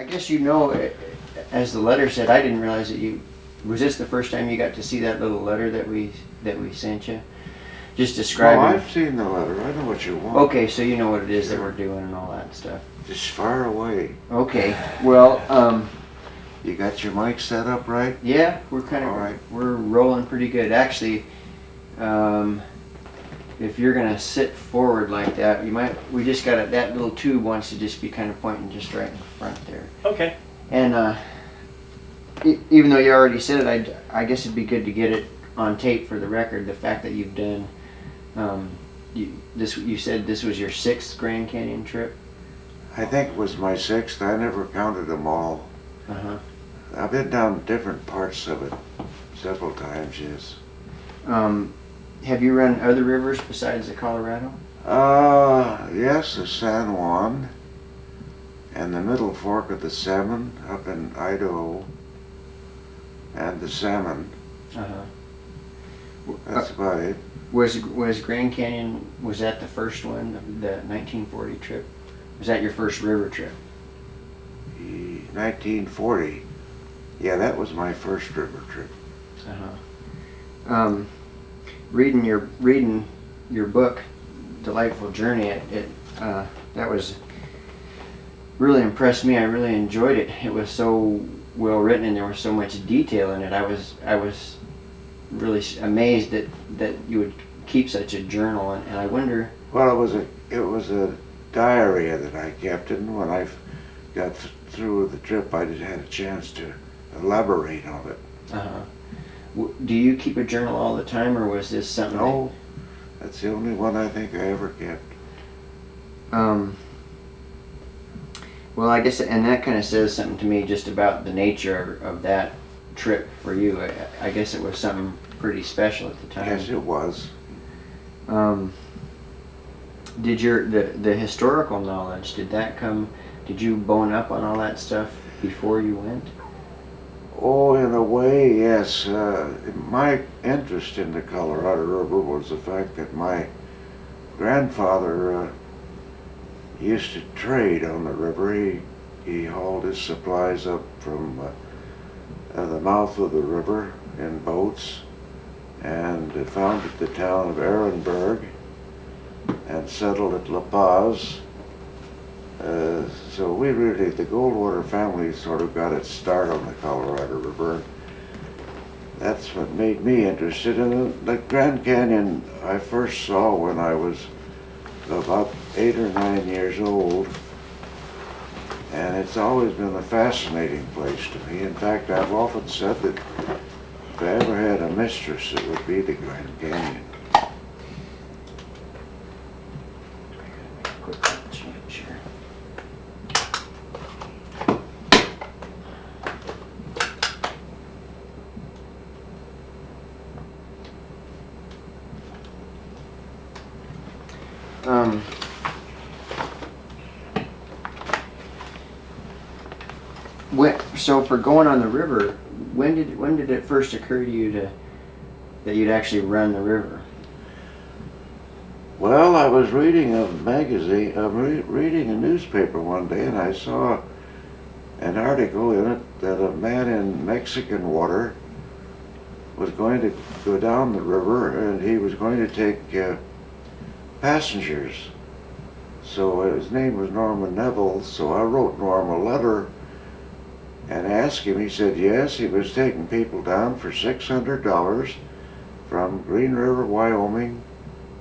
I guess you know, as the letter said, I didn't realize that you, was this the first time you got to see that little letter that we sent you? Just describing. Oh, I've seen the letter. I know what you want. Okay, so you know what it is that we're doing and all that stuff. Just far away. Okay, well, You got your mic set up right? yeah, we're kind of, All right. we're rolling pretty good. Actually, if you're gonna sit forward like that, you might, we just got it, that little tube wants to just be kind of pointing just right in front there. Okay. And even though you already said it, I guess it'd be good to get it on tape for the record. The fact that you've done, you said this was your 6th Grand Canyon trip. I think it was my 6th. I never counted them all. Uh-huh. I've been down different parts of it several times, yes. Have you run other rivers besides the Colorado? Yes, the San Juan and the Middle Fork of the Salmon up in Idaho and the Salmon. Uh-huh. That's about it. Was Grand Canyon, was that the first one, the 1940 trip? Was that your first river trip? 1940. Yeah, that was my first river trip. Uh-huh. Reading your book, Delightful Journey, that was really impressed me. I really enjoyed it. It was so well written and there was so much detail in it. I was really amazed that you would keep such a journal, and I wonder. Well, it was a diary that I kept, and when I got through with the trip, I just had a chance to elaborate on it. Uh-huh. Do you keep a journal all the time, or was this something? No, that's the only one I think I ever kept. Well, I guess, and that kind of says something to me just about the nature of that trip for you. I guess it was something pretty special at the time. Yes, it was. Did the historical knowledge, did you bone up on all that stuff before you went? Oh, in a way, yes. My interest in the Colorado River was the fact that my grandfather used to trade on the river. He hauled his supplies up from the mouth of the river in boats and founded the town of Ehrenberg and settled at La Paz. So the Goldwater family sort of got its start on the Colorado River. That's what made me interested in it. The Grand Canyon I first saw when I was about 8 or 9 years old, and it's always been a fascinating place to me. In fact, I've often said that if I ever had a mistress, it would be the Grand Canyon. Quick change here. So for going on the river, when did it first occur to you that you'd actually run the river? Well, I was reading a magazine, reading a newspaper one day, and I saw an article in it that a man in Mexican water was going to go down the river, and he was going to take passengers. So his name was Norman Neville, so I wrote Norm a letter and asked him. He said yes, he was taking people down for $600 from Green River, Wyoming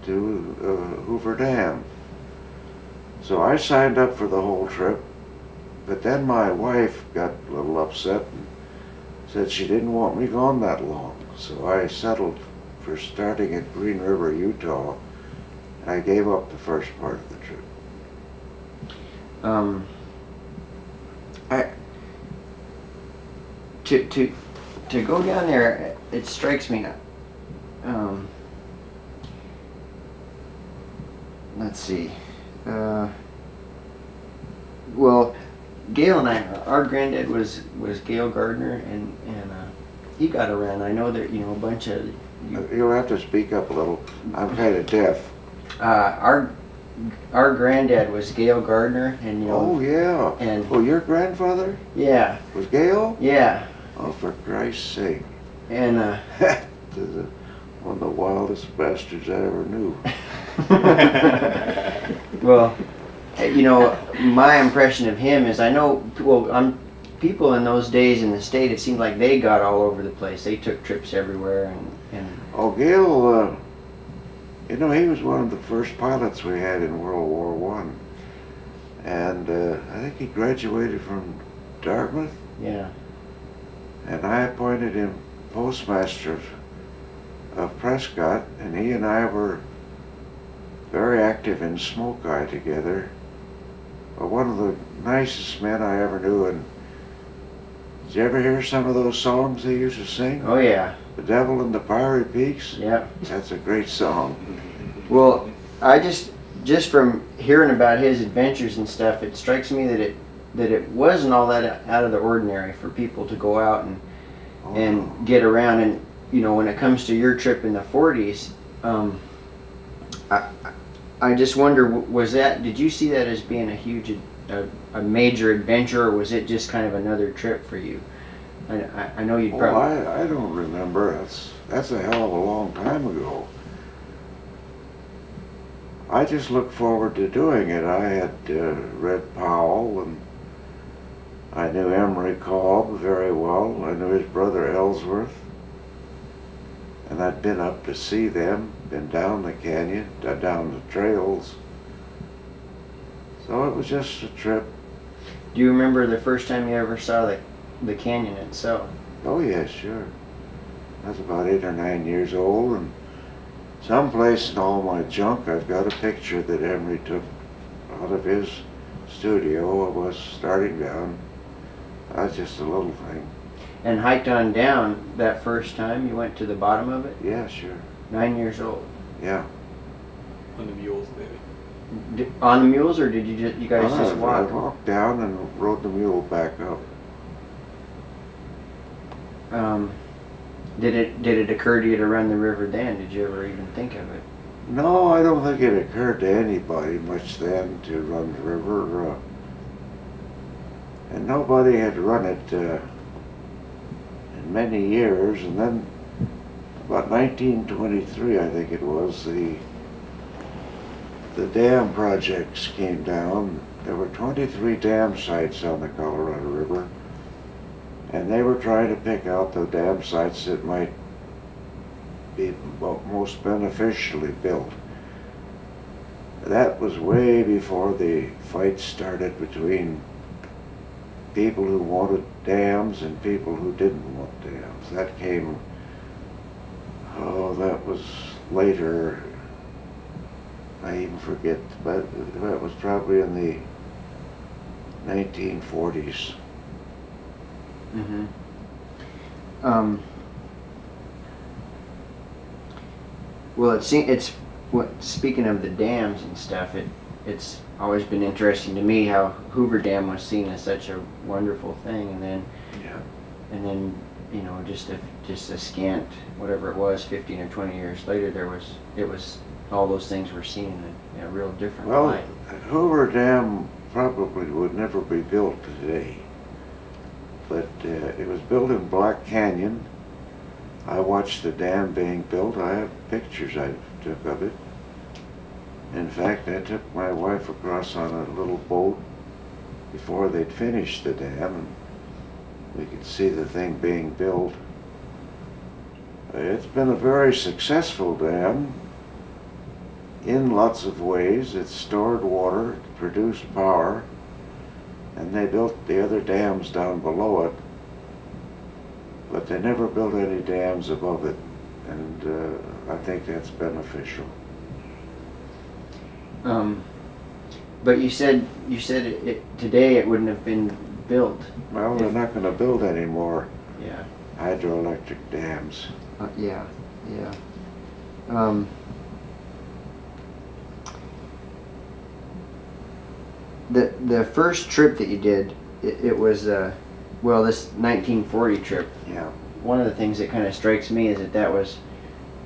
to Hoover Dam. So I signed up for the whole trip, but then my wife got a little upset and said she didn't want me gone that long. So I settled for starting at Green River, Utah. I gave up the first part of the trip. To go down there, it strikes me. Let's see. Well, Gail and I, our granddad was Gail Gardner, and he got around. I know that a bunch of You'll have to speak up a little. I'm kind of deaf. Our our granddad was Gail Gardner, and Oh, yeah. and Oh, your grandfather yeah, was Gail? yeah, Oh, for Christ's sake. and One of the wildest bastards I ever knew. well, my impression of him is people in those days in the state. It seemed like they got all over the place. They took trips everywhere, and Oh, Gail, he was one of the first pilots we had in World War One, and I think he graduated from Dartmouth, yeah, and I appointed him postmaster of Prescott, and he and I were very active in Smoke Eye together. But one of the nicest men I ever knew. And did you ever hear some of those songs they used to sing? oh yeah, The Devil in the Fiery Peaks? yeah. That's a great song. Well, I just from hearing about his adventures and stuff, it strikes me that it wasn't all that out of the ordinary for people to go out and get around. And when it comes to your trip in the 40s, I just wonder, did you see that as being a huge, a major adventure, or was it just kind of another trip for you? I know you'd probably... I don't remember. That's a hell of a long time ago. I just looked forward to doing it. I had read Powell, and I knew Emery Cobb very well. I knew his brother Ellsworth. And I'd been up to see them, been down the canyon, down the trails. So it was just a trip. Do you remember the first time you ever saw the canyon itself? Oh yeah, sure. I was about 8 or 9 years old, and someplace in all my junk I've got a picture that Emery took out of his studio. I was starting down. That's just a little thing. And hiked on down that first time? You went to the bottom of it? Yeah, sure. 9 years old. Yeah. On the mules, maybe. On the mules, or did you guys just I walk? walked down and rode the mule back up. Did it occur to you to run the river then? Did you ever even think of it? No, I don't think it occurred to anybody much then to run the river. And nobody had run it in many years. And then about 1923, I think it was, the dam projects came down. There were 23 dam sites on the Colorado River, and they were trying to pick out the dam sites that might be most beneficially built. That was way before the fight started between people who wanted dams and people who didn't want dams. That came, that was later. I even forget, but that was probably in the 1940s. Mm-hmm. Well, speaking of the dams and stuff, it's always been interesting to me how Hoover Dam was seen as such a wonderful thing, and then just a scant, whatever it was, 15 or 20 years later, it was all those things were seen in a real different light. Hoover Dam probably would never be built today, but it was built in Black Canyon. I watched the dam being built. I have pictures I took of it. In fact, I took my wife across on a little boat before they'd finished the dam, and we could see the thing being built. It's been a very successful dam in lots of ways. It stored water, it produced power, and they built the other dams down below it, but they never built any dams above it, and I think that's beneficial. But you said today it wouldn't have been built. Well, they're not going to build any more Yeah. hydroelectric dams. Yeah. The first trip that you did, it was this 1940 trip. Yeah. One of the things that kind of strikes me is that was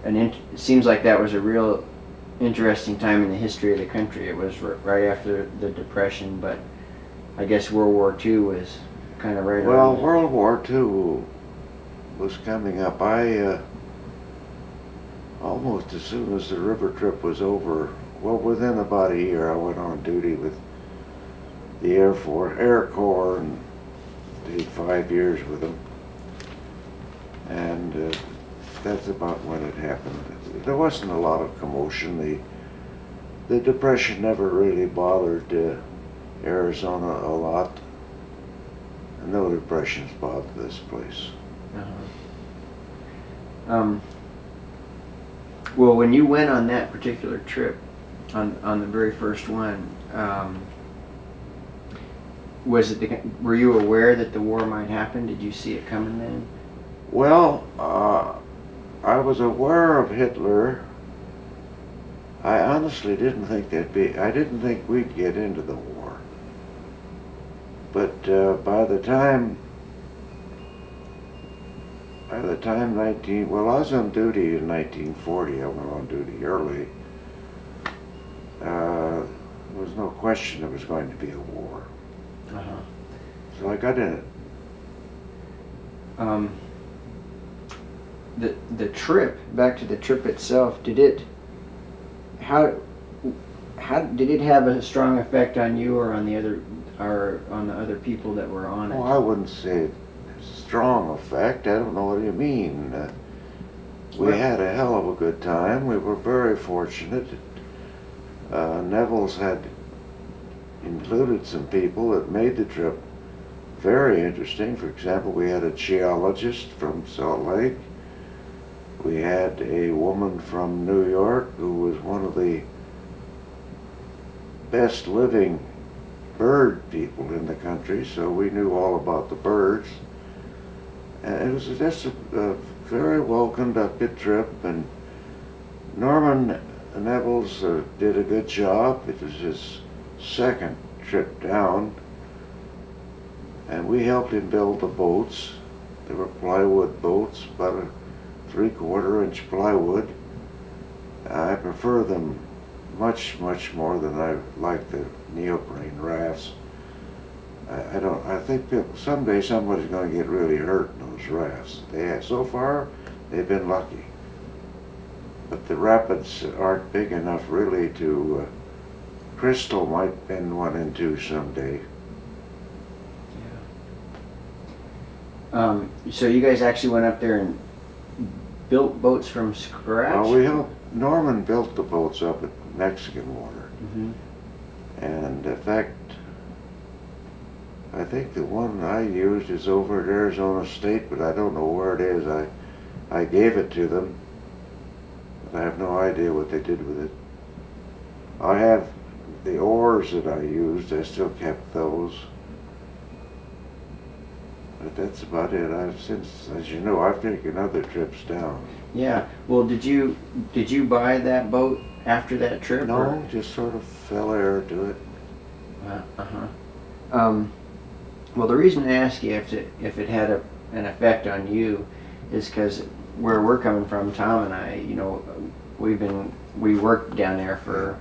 it seems like that was a real interesting time in the history of the country. It was right after the Depression, but I guess World War II was kind of right Well, around. World War II was coming up. I almost as soon as the river trip was over, well, within about a year, I went on duty with the Air Corps, and did 5 years with them. And that's about when it happened. There wasn't a lot of commotion. The Depression never really bothered Arizona a lot. No depressions bothered this place. Uh-huh. Well, when you went on that particular trip, on the very first one, were you aware that the war might happen? Did you see it coming then? Well, I was aware of Hitler. I honestly didn't think I didn't think we'd get into the war. But by the time I was on duty in 1940. I went on duty early. There was no question there was going to be a war. Uh-huh. So I got in it. The trip, back to the trip itself, how did it have a strong effect on you or on the other people that were on it? Oh, I wouldn't say strong effect. I don't know what you mean. We had a hell of a good time. We were very fortunate. Neville's had included some people that made the trip very interesting. For example, we had a geologist from Salt Lake. We had a woman from New York who was one of the best living bird people in the country, so we knew all about the birds. And it was just a very well conducted trip, and Norman Neville's did a good job. It was his second trip down, and we helped him build the boats. They were plywood boats, about a 3/4-inch plywood. I prefer them much more than I like the neoprene rafts. I think someday somebody's going to get really hurt in those rafts. So far, they've been lucky. But the rapids aren't big enough really to, Crystal might bend one in two someday. Yeah. So you guys actually went up there and built boats from scratch? Well, Norman built the boats up at Mexican water. Mm-hmm. And in fact, I think the one I used is over at Arizona State, but I don't know where it is. I gave it to them, but I have no idea what they did with it. I have the oars that I used. I still kept those. But that's about it. As you know, I've taken other trips down. Yeah. Well, did you buy that boat after that trip? No, or? just sort of fell heir to it. Well, the reason I ask you if it had an effect on you is because where we're coming from, Tom and I, we worked down there for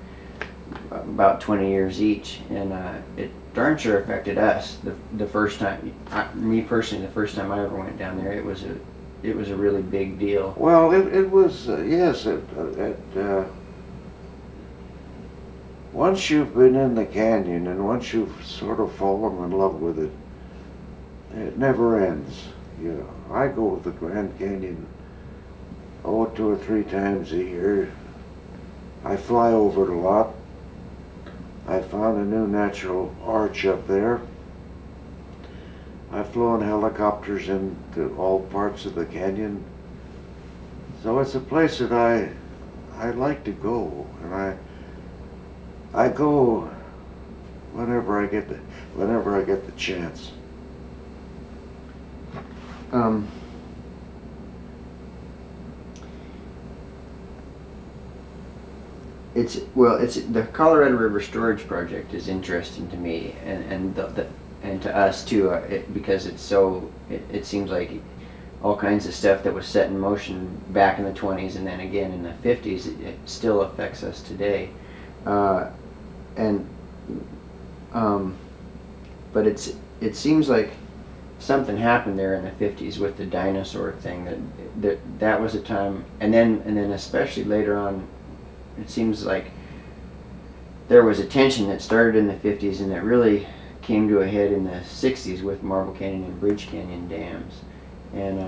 about 20 years each, and it darn sure affected us the first time. Me personally, the first time I ever went down there, it was a really big deal. Well, it was yes. Once you've been in the canyon and once you've sort of fallen in love with it, it never ends. I go to the Grand Canyon 2 or 3 times a year. I fly over it a lot. I found a new natural arch up there. I've flown helicopters into all parts of the canyon. So it's a place that I like to go, and I go whenever I get the chance. It's the Colorado River Storage Project is interesting to me, and to us too, because it seems like all kinds of stuff that was set in motion back in the 20s and then again in the 50s. It still affects us today. And but it seems like something happened there in the 50s with the dinosaur thing. That was a time, and then especially later on, it seems like there was a tension that started in the 50s and that really came to a head in the 60s with Marble Canyon and Bridge Canyon dams. And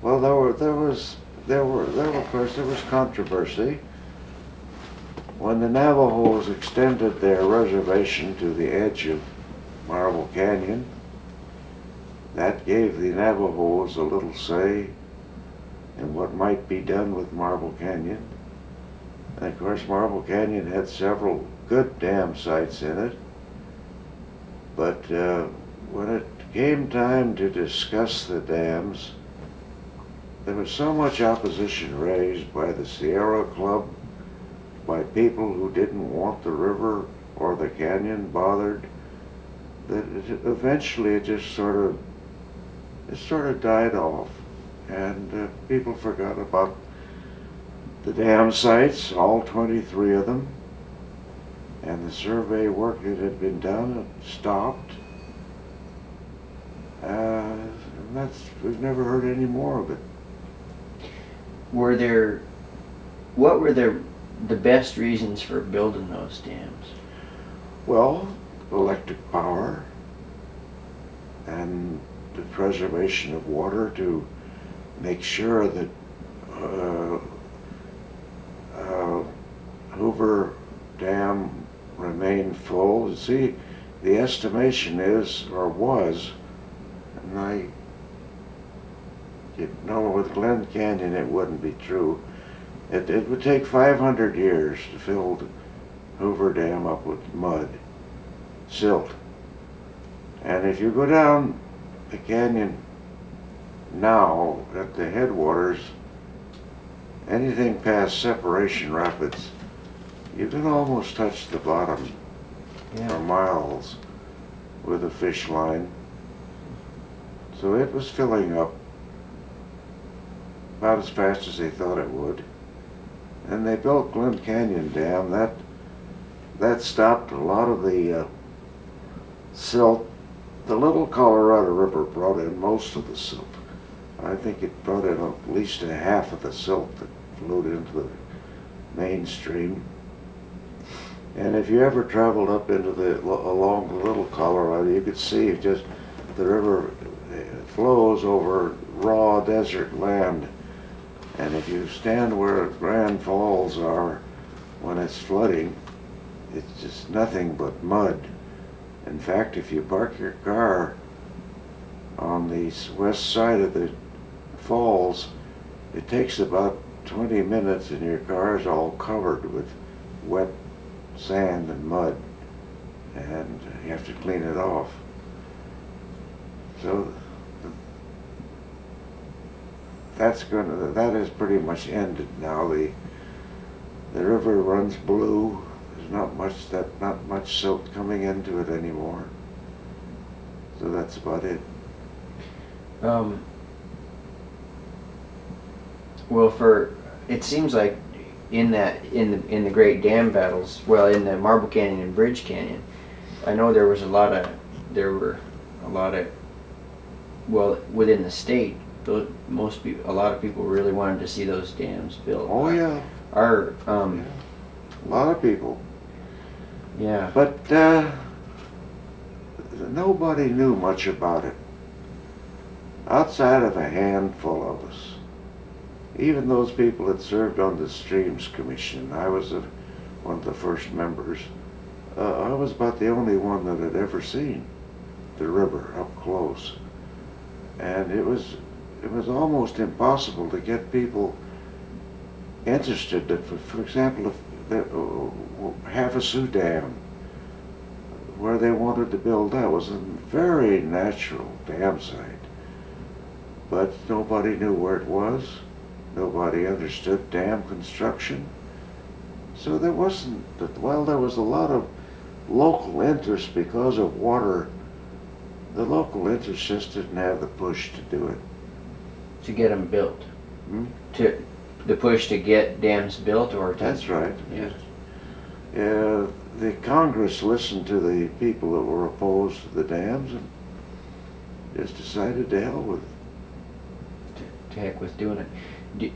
Well, there was controversy when the Navajos extended their reservation to the edge of Marble Canyon. That gave the Navajos a little say in what might be done with Marble Canyon. And of course, Marble Canyon had several good dam sites in it. But when it came time to discuss the dams, there was so much opposition raised by the Sierra Club, by people who didn't want the river or the canyon bothered, that eventually it just sort of died off, and people forgot about the dam sites, all 23 of them, and the survey work that had been done stopped. And we've never heard any more of it. What were the best reasons for building those dams? Well, electric power and the preservation of water to make sure that Hoover Dam remained full. See, the estimation is, or was, and with Glen Canyon it wouldn't be true. It would take 500 years to fill the Hoover Dam up with mud, silt. And if you go down the canyon now at the headwaters, anything past Separation Rapids, you can almost touch the bottom for miles with a fish line. So it was filling up about as fast as they thought it would. And they built Glen Canyon Dam. That stopped a lot of the silt. The Little Colorado River brought in most of the silt. I think it brought in at least a half of the silt that flowed into the mainstream. And if you ever traveled up into along the Little Colorado, you could see just the river flows over raw desert land. And if you stand where Grand Falls are when it's flooding, it's just nothing but mud. In fact, if you park your car on the west side of the falls, it takes about 20 minutes and your car is all covered with wet sand and mud, and you have to clean it off. So that is pretty much ended now. The river runs blue. There's not much silt coming into it anymore. So that's about it. Well, it seems like in the great dam battles, well, in the Marble Canyon and Bridge Canyon, I know there were a lot of well, within the state, a lot of people really wanted to see those dams built. Oh yeah. A lot of people. Yeah. But nobody knew much about it outside of a handful of us. Even those people that served on the Streams Commission, I was one of the first members. I was about the only one that had ever seen the river up close, and it was almost impossible to get people interested. For example, if Havasu Dam, where they wanted to build, that was a very natural dam site, but nobody knew where it was. Nobody understood dam construction. So there was a lot of local interest because of water The local interest just didn't have the push to do it. To get them built? Hmm? To the push to get dams built, or to... That's right. Yeah. The Congress listened to the people that were opposed to the dams and just decided to hell with it. To heck with doing it.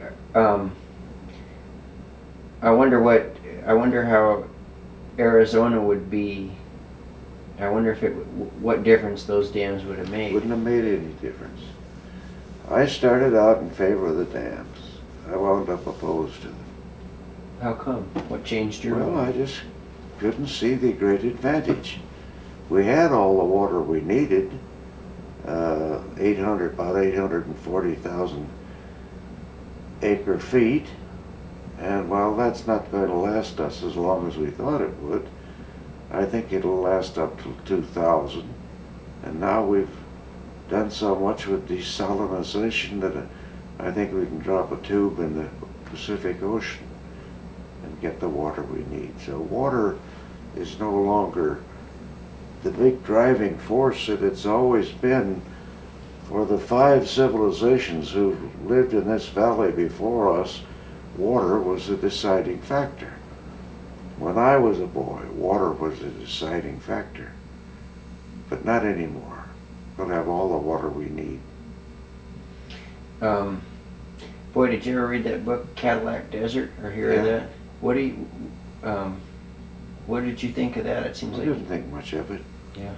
I wonder how Arizona would be. I wonder if what difference those dams would have made. Wouldn't have made any difference. I started out in favor of the dams. I wound up opposed to them. How come? What changed your Well, I mind? just couldn't see the great advantage. We had all the water we needed, about 840,000 acre feet, and while that's not going to last us as long as we thought it would, I think it'll last up till 2000. And now we've done so much with desalinization that I think we can drop a tube in the Pacific Ocean and get the water we need. So water is no longer the big driving force that it's always been for the 5 civilizations who've lived in this valley before us. Water was a deciding factor. When I was a boy, water was a deciding factor, but not anymore. We'll have all the water we need. Boy, did you ever read that book, Cadillac Desert, or hear of Yeah. that? What did you think of that? It seems I like didn't think much of it. yeah,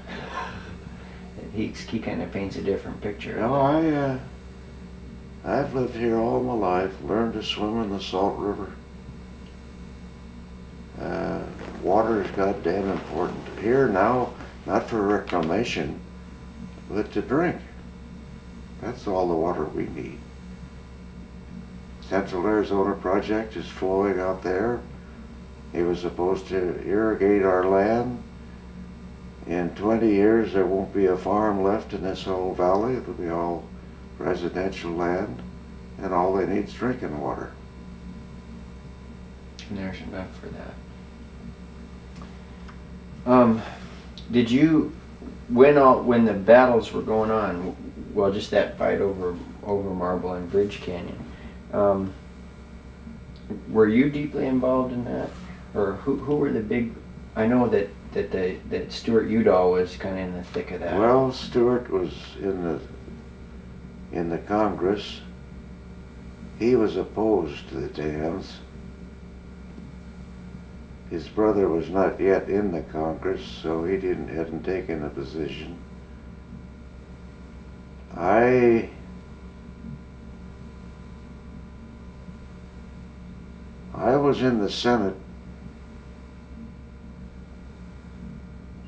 he kind of paints a different picture. No, I've lived here all my life, learned to swim in the Salt River. Water is goddamn important here now, not for reclamation, but to drink. That's all the water we need. Central Arizona project is flowing out there. It was supposed to irrigate our land. In 20 years, there won't be a farm left in this whole valley. It'll be all residential land, and all they need is drinking water. And there's enough for that. Did you, when the battles were going on, well, just that fight over Marble and Bridge Canyon, were you deeply involved in that, or who were the big? I know that Stuart Udall was kind of in the thick of that. Well, Stewart was in the Congress. He was opposed to the dams. His brother was not yet in the Congress, so he hadn't taken a position. I was in the Senate,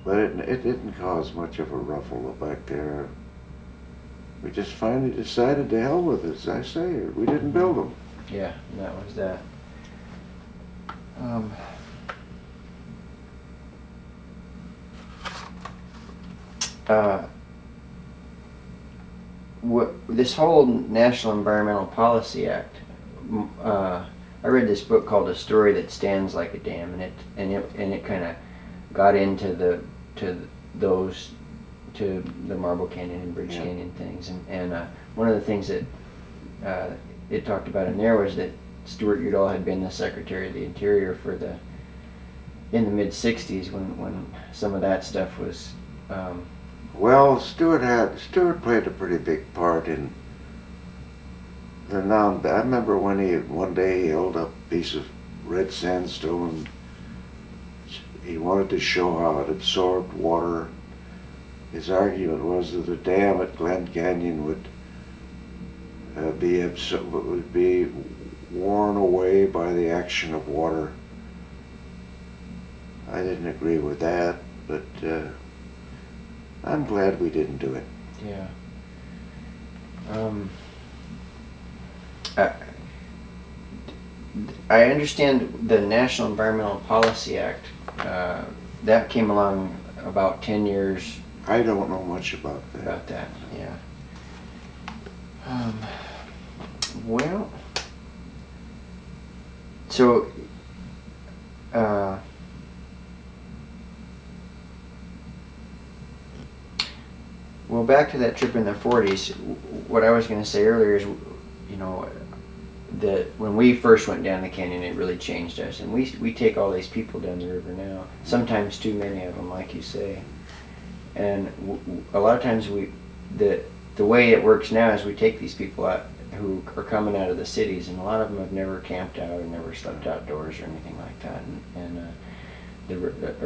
but it didn't cause much of a ruffle back there. We just finally decided to hell with it, as I say. We didn't build them. Yeah, and that was that. This whole National Environmental Policy Act, I read this book called A Story That Stands Like a Dam, and it kind of got into the Marble Canyon and Bridge Canyon things, and one of the things that it talked about in there was that Stuart Udall had been the Secretary of the Interior in the mid '60s when some of that stuff was. Well, Stewart played a pretty big part in the I remember when one day he held up a piece of red sandstone. He wanted to show how it absorbed water. His argument was that a dam at Glen Canyon would be worn away by the action of water. I didn't agree with that, but I'm glad we didn't do it. Yeah. I understand the National Environmental Policy Act. That came along about 10 years. I don't know much about that. About that, yeah. Well, so back to that trip in the 40s, what I was going to say earlier is, that when we first went down the canyon, it really changed us. And we take all these people down the river now, sometimes too many of them, like you say. And a lot of times the way it works now is we take these people out who are coming out of the cities, and a lot of them have never camped out or never slept outdoors or anything like that. A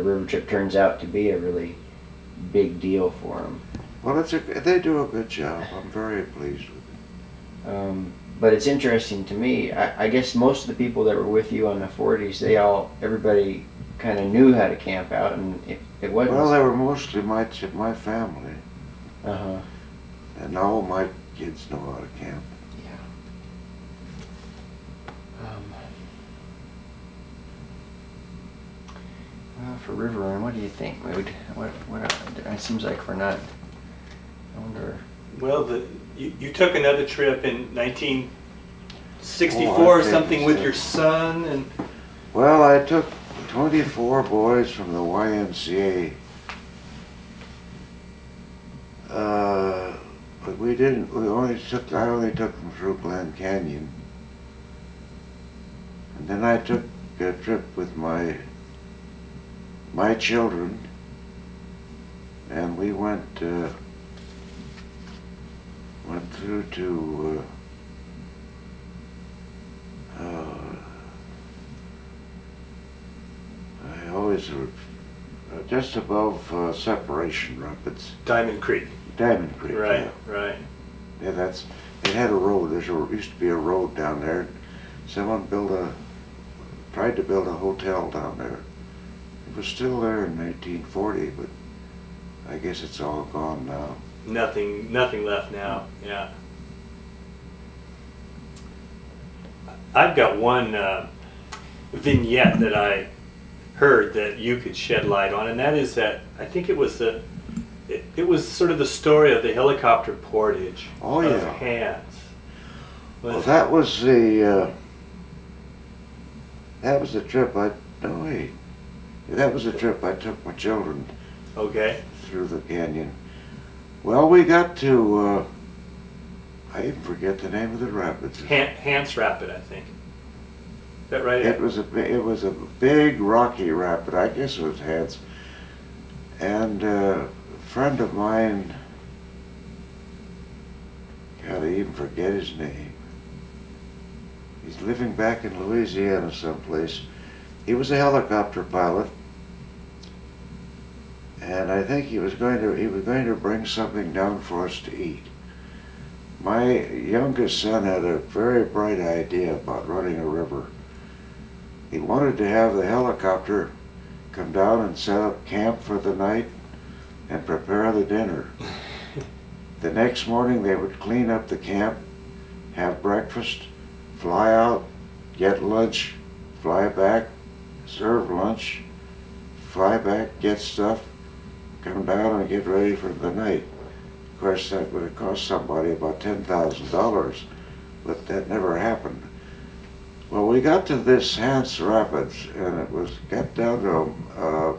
river trip turns out to be a really big deal for them. Well, they do a good job. I'm very pleased with it. But it's interesting to me. I guess most of the people that were with you on the 40s, everybody kind of knew how to camp out, and it wasn't. Well, they were mostly my family. And all my kids know how to camp. Yeah. Well, for river run, what do you think, Mood? It seems like we're not. I wonder. Well, you took another trip in 1964 or something with your son, and well, I took 24 boys from the YMCA. But we didn't. I only took them through Glen Canyon, and then I took a trip with my children, and we went through to just above Separation Rapids. Diamond Creek. Diamond Creek. Right, yeah. right. Yeah, it had a road. Used to be a road down there. Someone tried to build a hotel down there. It was still there in 1940, but I guess it's all gone now. Nothing left now. Yeah. I've got one vignette that I heard that you could shed light on, and that is that I think it was it was sort of the story of the helicopter portage of Hans. Well, that was the trip that was the trip I took my children through the canyon. Well, we got to I even forget the name of the rapids. Hans Rapid, I think. Is that right? It was a big rocky rapid. I guess it was Hans. And a friend of mine, God, I even forget his name. He's living back in Louisiana someplace. He was a helicopter pilot, and I think he was going to bring something down for us to eat. My youngest son had a very bright idea about running a river. He wanted to have the helicopter come down and set up camp for the night and prepare the dinner. The next morning they would clean up the camp, have breakfast, fly out, get lunch, fly back, serve lunch, fly back, get stuff, come down and get ready for the night. Of course, that would have cost somebody about $10,000, but that never happened. Well, we got to this Hans Rapids, and it got down to a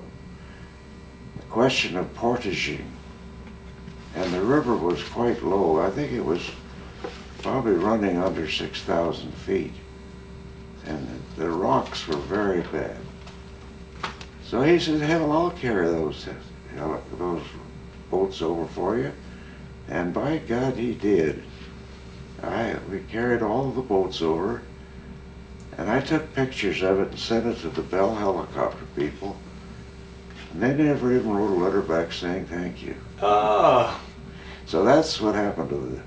question of portaging, and the river was quite low. I think it was probably running under 6,000 feet, and the rocks were very bad. So he said, "Hell, I'll carry those boats over for you," and by God, he did. We carried all the boats over. And I took pictures of it and sent it to the Bell helicopter people. And they never even wrote a letter back saying thank you. Oh. So that's what happened to the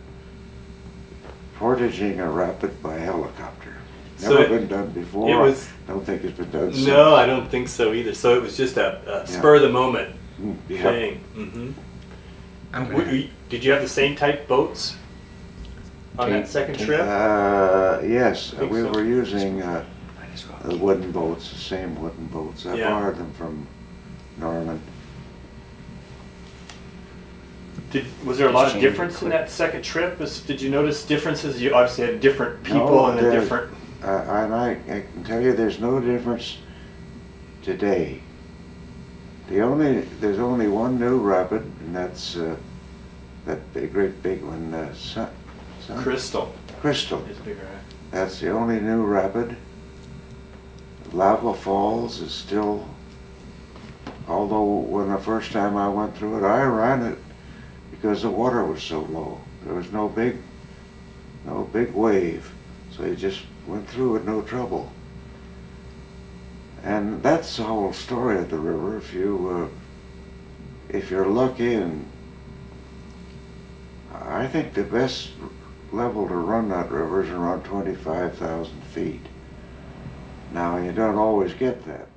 portaging a rapid by helicopter. Never been done before. I don't think it's been done since. No, I don't think so either. So it was just a spur of the moment thing. Mm-hmm. Did you have the same type boats on that second trip? Yes, we were using the wooden boats, the same wooden boats. I borrowed them from Norman. Was there a lot of difference in that second trip? Did you notice differences? You obviously had different people and a different... And I can tell you there's no difference today. There's only one new rapid, and that's that big, great big one, Crystal Crystal. is bigger. Right? That's the only new rapid. Lava Falls is still, although when the first time I went through it, I ran it because the water was so low. There was no big wave, so you just went through with no trouble. And that's the whole story of the river. If you're lucky, and I think the best level to run that river is around 25,000 feet. Now, you don't always get that.